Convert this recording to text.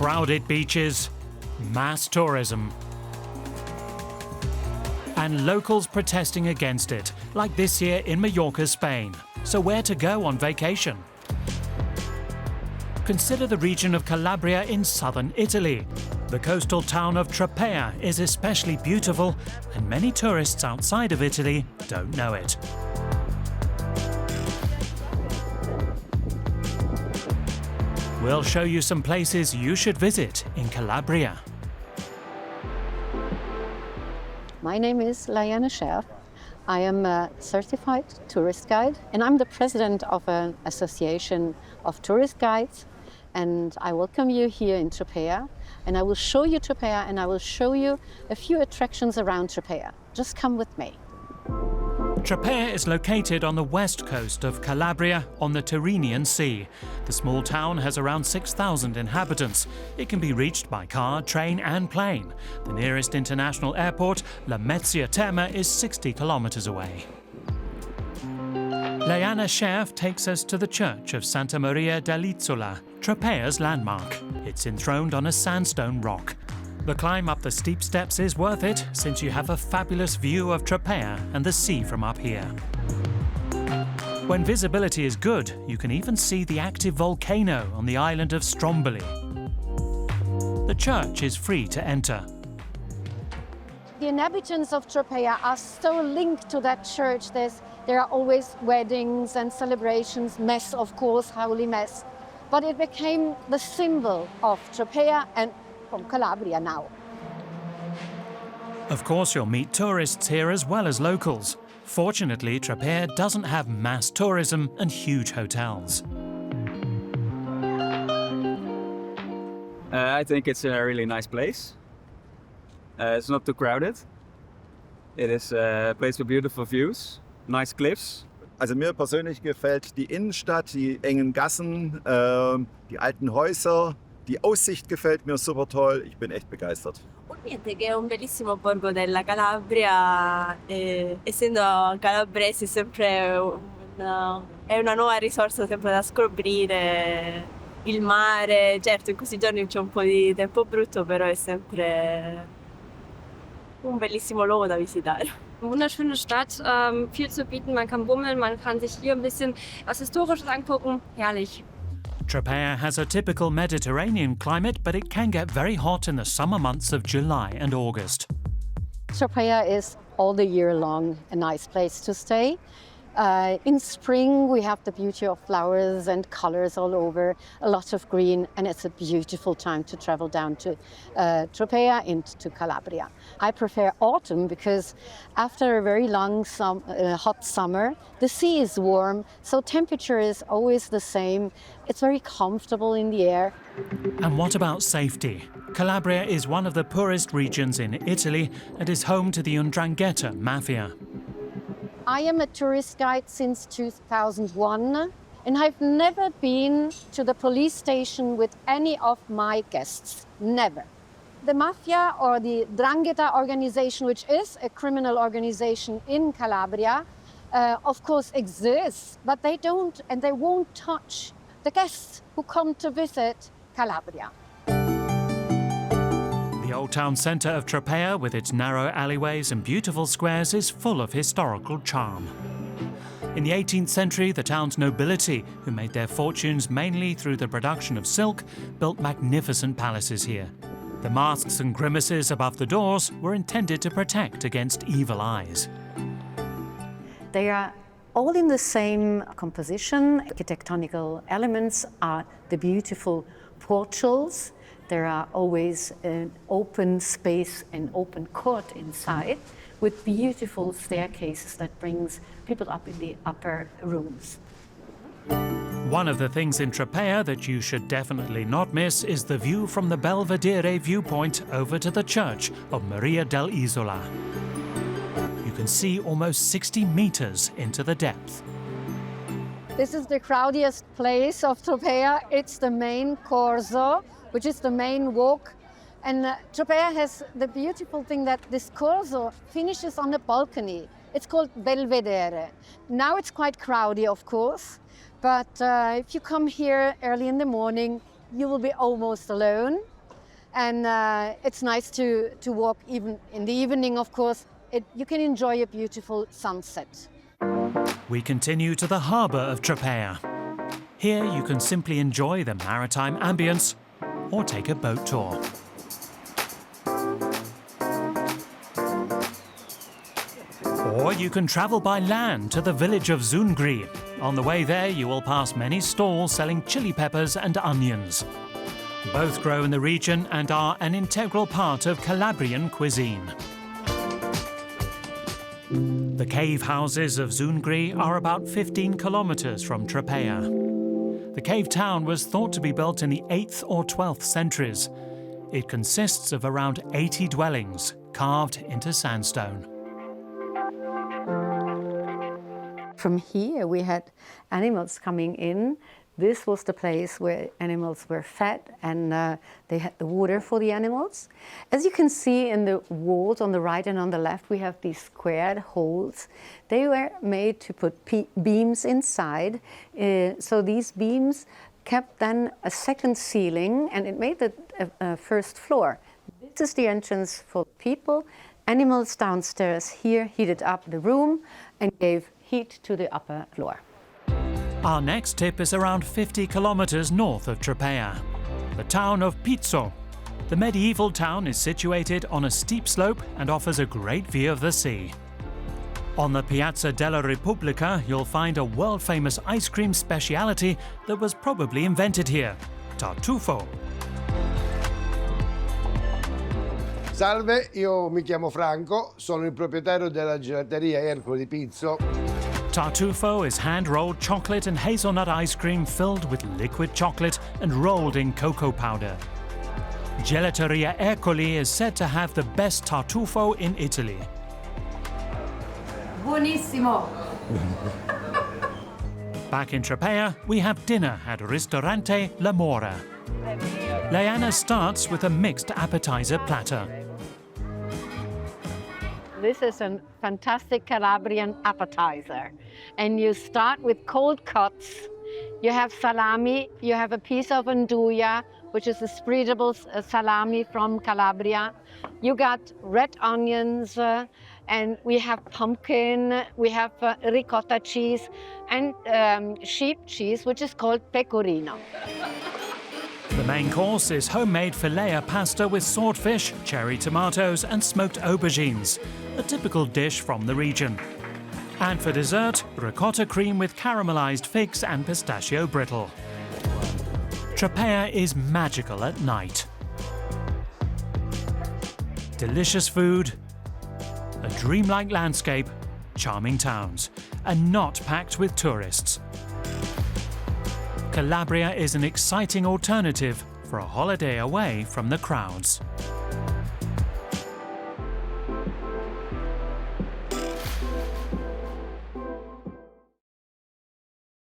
Crowded beaches, mass tourism, and locals protesting against it, like this year in Mallorca, Spain. So where to go on vacation? Consider the region of Calabria in southern Italy. The coastal town of Tropea is especially beautiful, and many tourists outside of Italy don't know it. We'll show you some places you should visit in Calabria. My name is Liane Scherf. I am a certified tourist guide, and I'm the president of an association of tourist guides. And I welcome you here in Tropea, and I will show you Tropea, and I will show you a few attractions around Tropea. Just come with me. Tropea is located on the west coast of Calabria on the Tyrrhenian Sea. The small town has around 6,000 inhabitants. It can be reached by car, train and plane. The nearest international airport, Lamezia Terme, is 60 kilometers away. Liane Scherf takes us to the church of Santa Maria dell'Isola, Tropea's landmark. It's enthroned on a sandstone rock. The climb up the steep steps is worth it, since you have a fabulous view of Tropea and the sea from up here. When visibility is good, you can even see the active volcano on the island of Stromboli. The church is free to enter. The inhabitants of Tropea are so linked to that church. There are always weddings and celebrations, Mass, of course, Holy Mass. But it became the symbol of Tropea and from Calabria now. Of course, you'll meet tourists here as well as locals. Fortunately, Tropea doesn't have mass tourism and huge hotels. I think it's a really nice place. It's not too crowded. It is a place with beautiful views, nice cliffs. Also mir persönlich gefällt die Innenstadt, die engen Gassen, die alten Häuser. Die Aussicht gefällt mir super toll, ich bin echt begeistert. Niente, che è un bellissimo borgo della Calabria, essendo calabresi è una nuova risorsa sempre da scoprire, il mare, certo in questi giorni c'è un po' di tempo brutto, però è sempre un bellissimo luogo da visitare. Wunderschöne Stadt, viel zu bieten, man kann bummeln, man kann sich hier ein bisschen was Historisches angucken, herrlich. Tropea has a typical Mediterranean climate, but it can get very hot in the summer months of July and August. Tropea is all the year long a nice place to stay. In spring, we have the beauty of flowers and colors all over, a lot of green, and it's a beautiful time to travel down to Tropea and to Calabria. I prefer autumn because after a very long hot summer, the sea is warm, so temperature is always the same. It's very comfortable in the air. And what about safety? Calabria is one of the poorest regions in Italy and is home to the 'Ndrangheta mafia. I am a tourist guide since 2001, and I've never been to the police station with any of my guests. Never. The mafia, or the 'Ndrangheta organization, which is a criminal organization in Calabria, of course exists, but they don't and they won't touch the guests who come to visit Calabria. The old town centre of Tropea, with its narrow alleyways and beautiful squares, is full of historical charm. In the 18th century, the town's nobility, who made their fortunes mainly through the production of silk, built magnificent palaces here. The masks and grimaces above the doors were intended to protect against evil eyes. They are all in the same composition. Architectonical elements are the beautiful portals. There are always an open space and open court inside with beautiful staircases that brings people up in the upper rooms. One of the things in Tropea that you should definitely not miss is the view from the Belvedere viewpoint over to the church of Maria dell'Isola. You can see almost 60 meters into the depth. This is the crowdiest place of Tropea. It's the main Corso, which is the main walk. And Tropea has the beautiful thing that this Corso finishes on a balcony. It's called Belvedere. Now it's quite crowded, of course, but if you come here early in the morning, you will be almost alone. And it's nice to walk even in the evening, of course. You can enjoy a beautiful sunset. We continue to the harbour of Tropea. Here you can simply enjoy the maritime ambience or take a boat tour. Or you can travel by land to the village of Zungri. On the way there, you will pass many stalls selling chili peppers and onions. Both grow in the region and are an integral part of Calabrian cuisine. The cave houses of Zungri are about 15 kilometers from Tropea. The cave town was thought to be built in the 8th or 12th centuries. It consists of around 80 dwellings carved into sandstone. From here we had animals coming in. This was the place where animals were fed, and they had the water for the animals. As you can see in the walls on the right and on the left, we have these squared holes. They were made to put beams inside. So these beams kept then a second ceiling, and it made the first floor. This is the entrance for people. Animals downstairs here heated up the room and gave heat to the upper floor. Our next tip is around 50 kilometers north of Tropea, the town of Pizzo. The medieval town is situated on a steep slope and offers a great view of the sea. On the Piazza della Repubblica, you'll find a world-famous ice cream speciality that was probably invented here, tartufo. Salve, io mi chiamo Franco, sono il proprietario della gelateria Ercole di Pizzo. Tartufo is hand-rolled chocolate and hazelnut ice cream filled with liquid chocolate and rolled in cocoa powder. Gelateria Ercole is said to have the best tartufo in Italy. Buonissimo! Back in Tropea, we have dinner at Ristorante La Mora. Leanna starts with a mixed appetizer platter. This is a fantastic Calabrian appetizer. And you start with cold cuts. You have salami, you have a piece of andouilla, which is a spreadable salami from Calabria. You got red onions, and we have pumpkin, we have ricotta cheese, and sheep cheese, which is called pecorino. The main course is homemade filet pasta with swordfish, cherry tomatoes and smoked aubergines, a typical dish from the region. And for dessert, ricotta cream with caramelized figs and pistachio brittle. Tropea is magical at night. Delicious food, a dreamlike landscape, charming towns, and not packed with tourists. Calabria is an exciting alternative for a holiday away from the crowds.